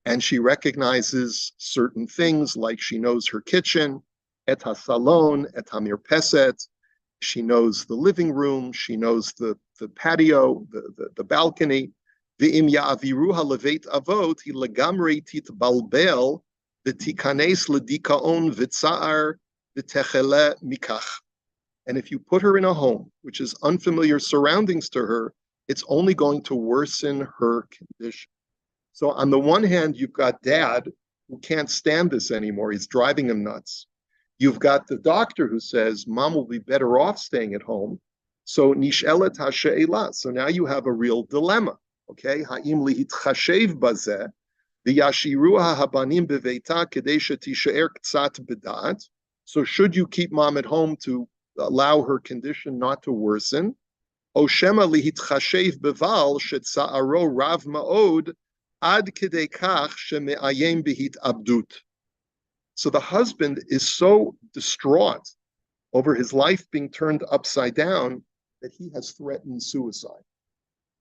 And she recognizes certain things, like she knows her kitchen, et ha-salon, et ha-mirpeset. She knows the living room. She knows the patio, the balcony. V'im ya'aviruha levet avot hi legamrei titbalbel v'tikanes ledikaon v'tsa'ar v'techele mikach. And if you put her in a home which is unfamiliar surroundings to her, it's only going to worsen her condition. So on the one hand, you've got dad who can't stand this anymore. He's driving him nuts. You've got the doctor who says mom will be better off staying at home. So nishelet ha'she'ela. So now you have a real dilemma. Okay, ha'im lihitchashev bazeh v'yashiru ha'habanim beveita kedei shetishe'er k'tzat b'dat. So should you keep mom at home to allow her condition not to worsen? O shema lihitchashev beval shetza'aro rav ma'od ad kedei kach sheme'ayem behit abdut. So the husband is so distraught over his life being turned upside down that he has threatened suicide.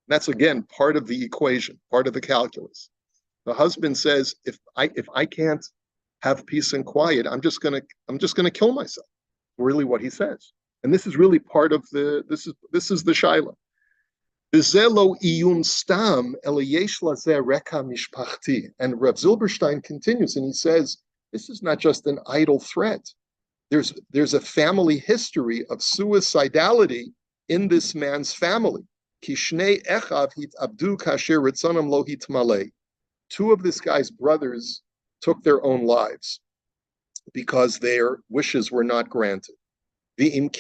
That's again part of the equation, part of the calculus. The husband says, if I can't have peace and quiet, I'm just gonna kill myself. Really what he says. And this is really part of this is the shaila. And Rav Zilberstein continues and he says, this is not just an idle threat. There's a family history of suicidality in this man's family. Two of this guy's brothers took their own lives because their wishes were not granted. And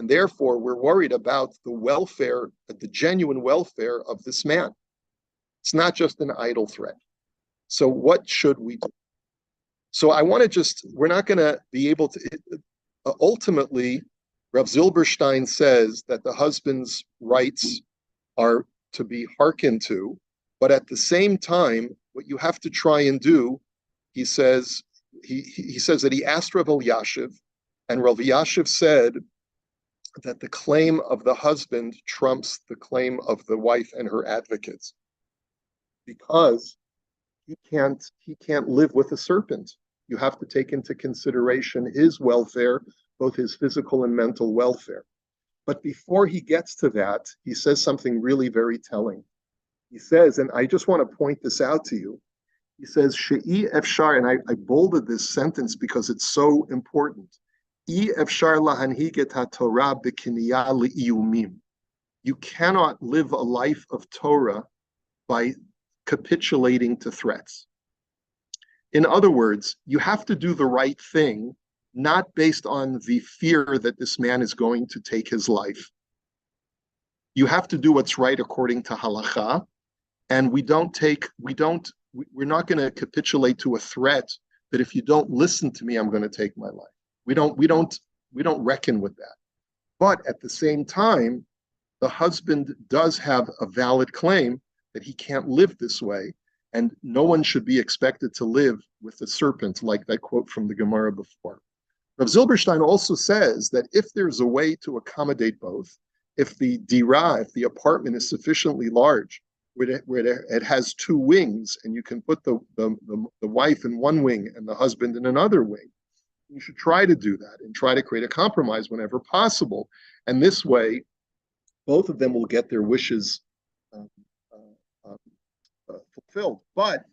therefore, we're worried about the welfare, the genuine welfare of this man. It's not just an idle threat. So what should we do? So I want to we're not going to be able to, ultimately, Rav Zilberstein says that the husband's rights are to be hearkened to, but at the same time, what you have to try and do, he says that he asked Rav Elyashiv, and Rav Elyashiv said that the claim of the husband trumps the claim of the wife and her advocates, because he can't live with a serpent. You have to take into consideration his welfare, both his physical and mental welfare. But before he gets to that, he says something really very telling. He says, and I just want to point this out to you, he says, She'i efshar, and I bolded this sentence because it's so important. I efshar lahanhiget ha-Torah b'kiniyah li'iyumim. You cannot live a life of Torah by capitulating to threats. In other words, you have to do the right thing, not based on the fear that this man is going to take his life. You have to do what's right according to halacha, and we're not going to capitulate to a threat that if you don't listen to me, I'm going to take my life. We don't reckon with that. But at the same time, the husband does have a valid claim that he can't live this way, and no one should be expected to live with a serpent, like that quote from the Gemara before. Rav Zilberstein also says that if there's a way to accommodate both, if the apartment is sufficiently large, where it has two wings, and you can put the wife in one wing and the husband in another wing, you should try to do that and try to create a compromise whenever possible. And this way, both of them will get their wishes fulfilled. But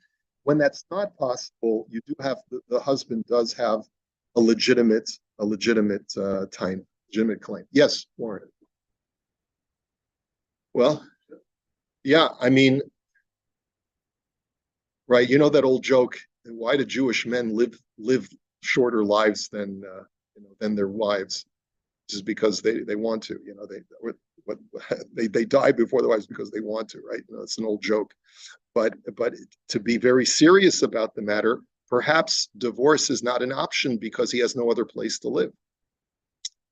when that's not possible, you do have the husband does have a legitimate claim. Yes, Warren. Well, yeah, I mean, right? You know that old joke: why do Jewish men live shorter lives than their wives? Just because they want to. They die before their wives because they want to, right? It's an old joke. But to be very serious about the matter, perhaps divorce is not an option because he has no other place to live.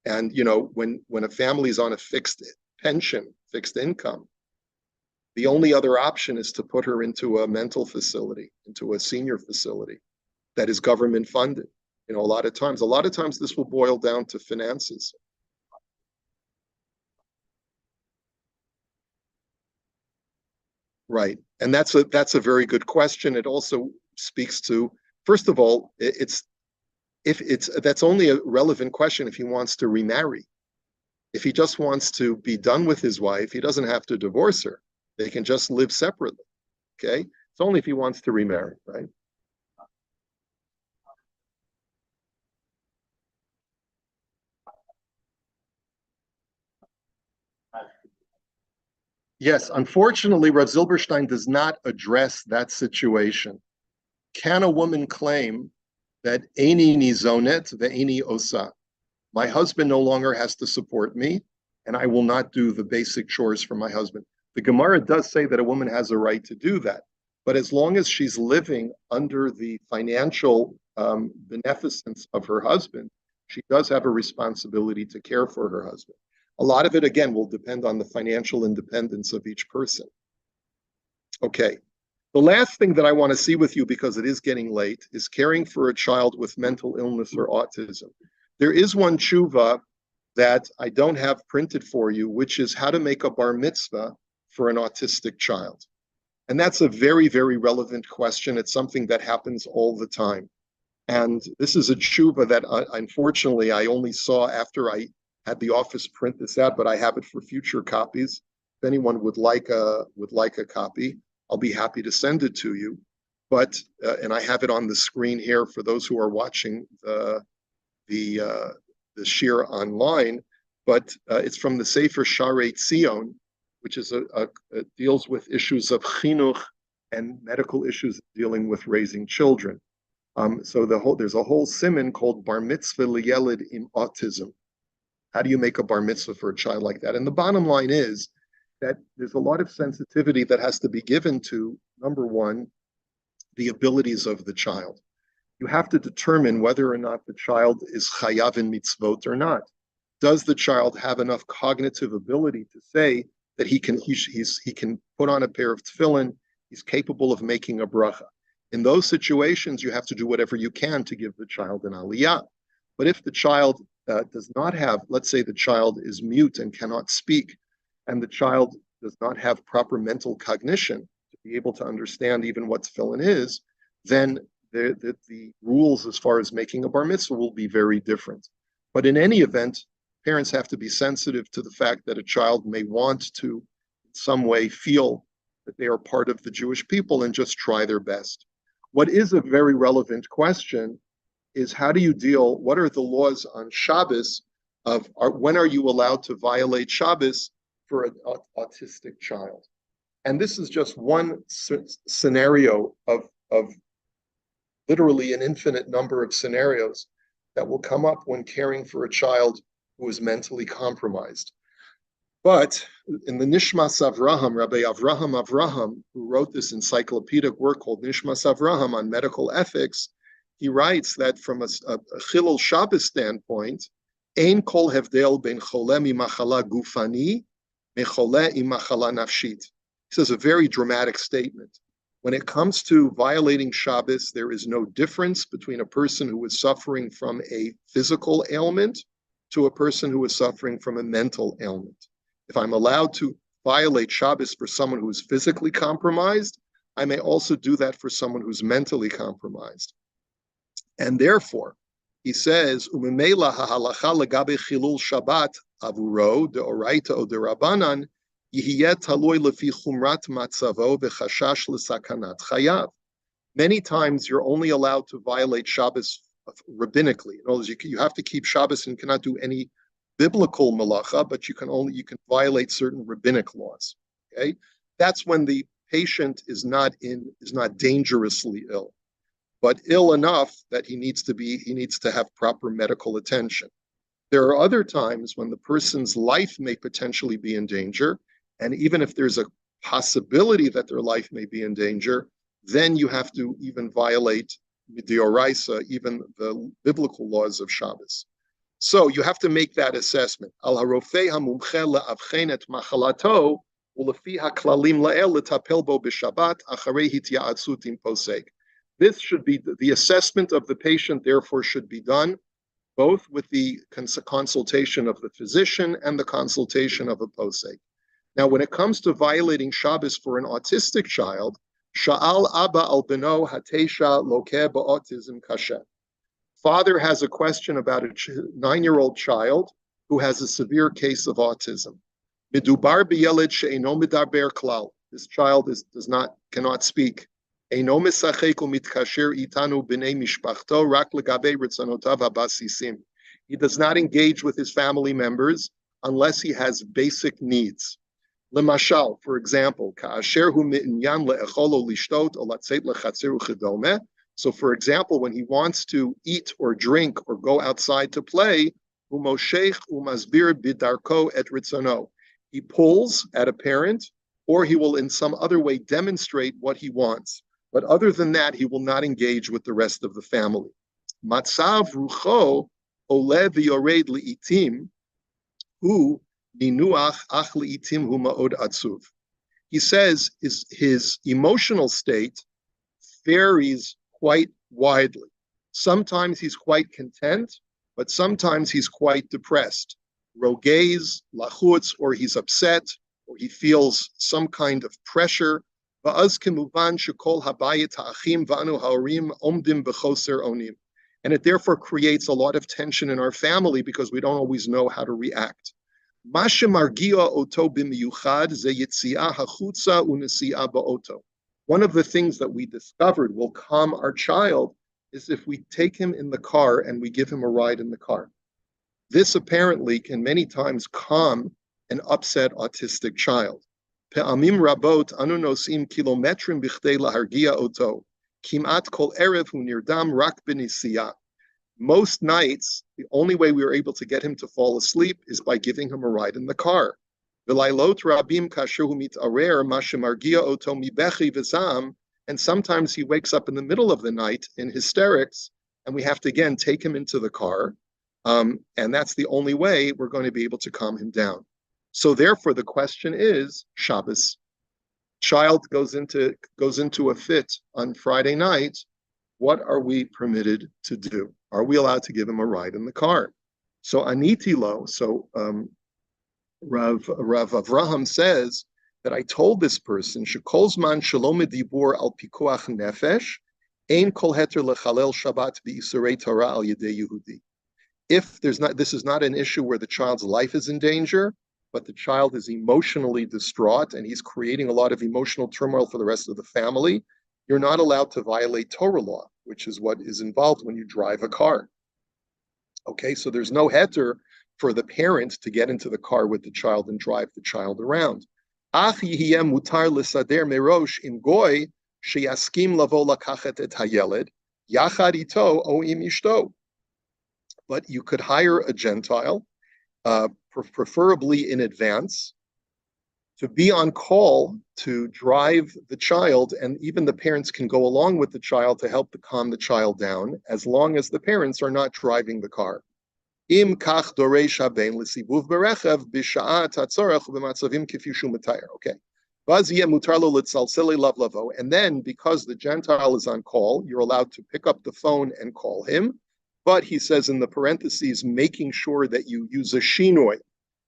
And when a family is on a fixed pension, fixed income, the only other option is to put her into a mental facility, into a senior facility that is government funded. A lot of times this will boil down to finances. Right. And that's a very good question. It also speaks to, first of all, that's only a relevant question if he wants to remarry. If he just wants to be done with his wife, he doesn't have to divorce her. They can just live separately. Okay? It's only if he wants to remarry, right? Yes, unfortunately, Rav Zilberstein does not address that situation. Can a woman claim that Eini nizonet ve'eini osa? My husband no longer has to support me, and I will not do the basic chores for my husband. The Gemara does say that a woman has a right to do that, but as long as she's living under the financial beneficence of her husband, she does have a responsibility to care for her husband. A lot of it, again, will depend on the financial independence of each person. Okay. The last thing that I want to see with you, because it is getting late, is caring for a child with mental illness or autism. There is one tshuva that I don't have printed for you, which is how to make a bar mitzvah for an autistic child. And that's a very, very relevant question. It's something that happens all the time. And this is a tshuva that unfortunately I only saw after I had the office print this out, but I have it for future copies. If anyone would like a copy, I'll be happy to send it to you. But and I have it on the screen here for those who are watching the shir online. But it's from the Sefer Sharei Tzion, which is deals with issues of chinuch and medical issues dealing with raising children. So there's a whole siman called Bar Mitzvah Liyelid im Autism. How do you make a bar mitzvah for a child like that? And the bottom line is that there's a lot of sensitivity that has to be given to, number one, the abilities of the child. You have to determine whether or not the child is chayav in mitzvot or not. Does the child have enough cognitive ability to say that he can put on a pair of tefillin, he's capable of making a bracha? In those situations, you have to do whatever you can to give the child an aliyah. But if the child does not have, let's say the child is mute and cannot speak, and the child does not have proper mental cognition to be able to understand even what tefillin is, then the rules as far as making a bar mitzvah will be very different. But in any event, parents have to be sensitive to the fact that a child may want to, in some way, feel that they are part of the Jewish people and just try their best. What is a very relevant question is how do you deal, what are the laws on Shabbos of when are you allowed to violate Shabbos for an autistic child? And this is just one scenario of literally an infinite number of scenarios that will come up when caring for a child who is mentally compromised. But in the Nishmas Avraham, Rabbi Avraham, who wrote this encyclopedic work called Nishmas Avraham on medical ethics, he writes that from a Chilul Shabbos standpoint, Ein kol hevdel ben chole mimachala gufani mechole imachala nafshit. He says a very dramatic statement. When it comes to violating Shabbos, there is no difference between a person who is suffering from a physical ailment to a person who is suffering from a mental ailment. If I'm allowed to violate Shabbos for someone who is physically compromised, I may also do that for someone who's mentally compromised. And therefore, he says, "Umimela hahalacha legabe chilul Shabbat avuro deoraita o derabanan yihiyeh taloi lefi chumrat matzavo v'chashash l'sakanat chayav." Many times, you're only allowed to violate Shabbos rabbinically. In other words, you have to keep Shabbos and cannot do any biblical malacha, but you can violate certain rabbinic laws. Okay, that's when the patient is not dangerously ill, but ill enough that he needs to have proper medical attention. There are other times when the person's life may potentially be in danger, and even if there's a possibility that their life may be in danger, then you have to even violate midioraisa, even the biblical laws of Shabbos. So you have to make that assessment. Al harofei hamumche le'avchen et machalato ulefi haklalim la'el letapel bo b'Shabbat acharei hityatzut im posek. This should be the assessment of the patient, therefore, should be done both with the consultation of the physician and the consultation of a posek. Now, when it comes to violating Shabbos for an autistic child, Sha'al Abba al Beno Hatesha Lokeh Ba'autism Kashet. Father has a question about a 9-year-old child who has a severe case of autism. Midubar b'yeled she'eino midaber klal. This child cannot speak. Eino misachek umitkasher itanu b'nei mishpachto rak legabe ritzonotav habasisim. He does not engage with his family members unless he has basic needs. Lemashal, for example, ka'asher hu mi'inyan le'echol o lishtot o latzet lechatzir uchedome. So, for example, when he wants to eat or drink or go outside to play, u'moshech u'masbir bidarko et ritzono. He pulls at a parent, or he will in some other way demonstrate what he wants. But other than that, he will not engage with the rest of the family. Matzav rucho ole v'yored li'itim hu ninuach ach li'itim hu ma'od atzuv. He says his emotional state varies quite widely. Sometimes he's quite content, but sometimes he's quite depressed. Rogaze, lachutz, or he's upset, or he feels some kind of pressure. And it therefore creates a lot of tension in our family because we don't always know how to react. One of the things that we discovered will calm our child is if we take him in the car and we give him a ride in the car. This apparently can many times calm an upset autistic child. Pe'amim rabot anu nosim kilometrim bichdei lahargia oto. Kimat kol erev hu nirdam rak b'nisiyah. Most nights, the only way we were able to get him to fall asleep is by giving him a ride in the car. V'lailot rabim kasher hu mitarer ma shemargia oto mibechi v'zam. And sometimes he wakes up in the middle of the night in hysterics, and we have to again take him into the car. And that's the only way we're going to be able to calm him down. So therefore, the question is Shabbos. Child goes into a fit on Friday night. What are we permitted to do? Are we allowed to give him a ride in the car? So Anitilo, Rav Avraham says that I told this person, Shekolzman shalom edibur al pikuach nefesh, ein kol heter lechalel Shabbat b'isurei Torah al yedei Yehudi. If this is not an issue where the child's life is in danger, but the child is emotionally distraught and he's creating a lot of emotional turmoil for the rest of the family, you're not allowed to violate Torah law, which is what is involved when you drive a car. Okay, so there's no heter for the parent to get into the car with the child and drive the child around. Ach yihiyeh mutar l'sader merosh im goy sheyaskim lavo lakachet et hayeled yachad ito o im ishto. But you could hire a Gentile, preferably in advance, to be on call to drive the child, and even the parents can go along with the child to help to calm the child down, as long as the parents are not driving the car. Im kach doresh haben l'sibuv berechev b'sha'a tatzorach b'matzavim kifyushu matayer. Okay. And then, because the Gentile is on call, you're allowed to pick up the phone and call him. But he says in the parentheses, making sure that you use a shinoi,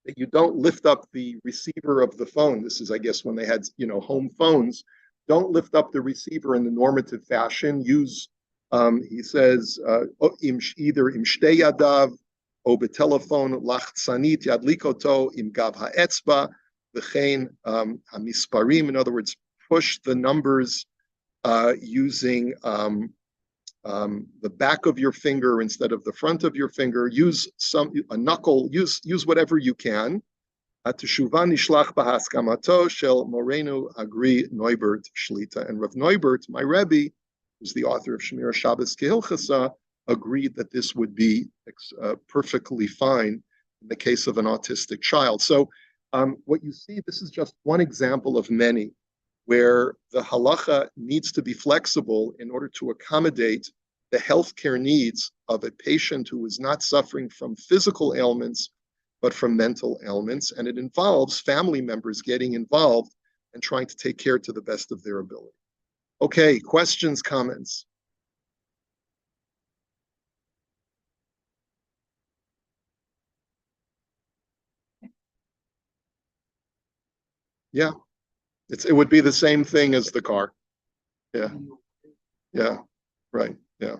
that you don't lift up the receiver of the phone. This is, I guess, when they had, home phones. Don't lift up the receiver in the normative fashion. Use, he says, either im shtei yadav, o betelephone lachtzanit yadlikoto im gav ha'etzba, v'chein hamisparim. In other words, push the numbers using the back of your finger instead of the front of your finger. Use a knuckle. Use whatever you can. Teshuva nishlach b'haskamato shel Morenu Agri Neubert Shlita. And Rav Neubert, my Rebbe, who's the author of Shemir Shabbos Kehilchasa, agreed that this would be perfectly fine in the case of an autistic child. So what you see, this is just one example of many where the halacha needs to be flexible in order to accommodate the healthcare needs of a patient who is not suffering from physical ailments, but from mental ailments. And it involves family members getting involved and trying to take care to the best of their ability. Okay, questions, comments? Yeah, it would be the same thing as the car. Yeah, right, yeah.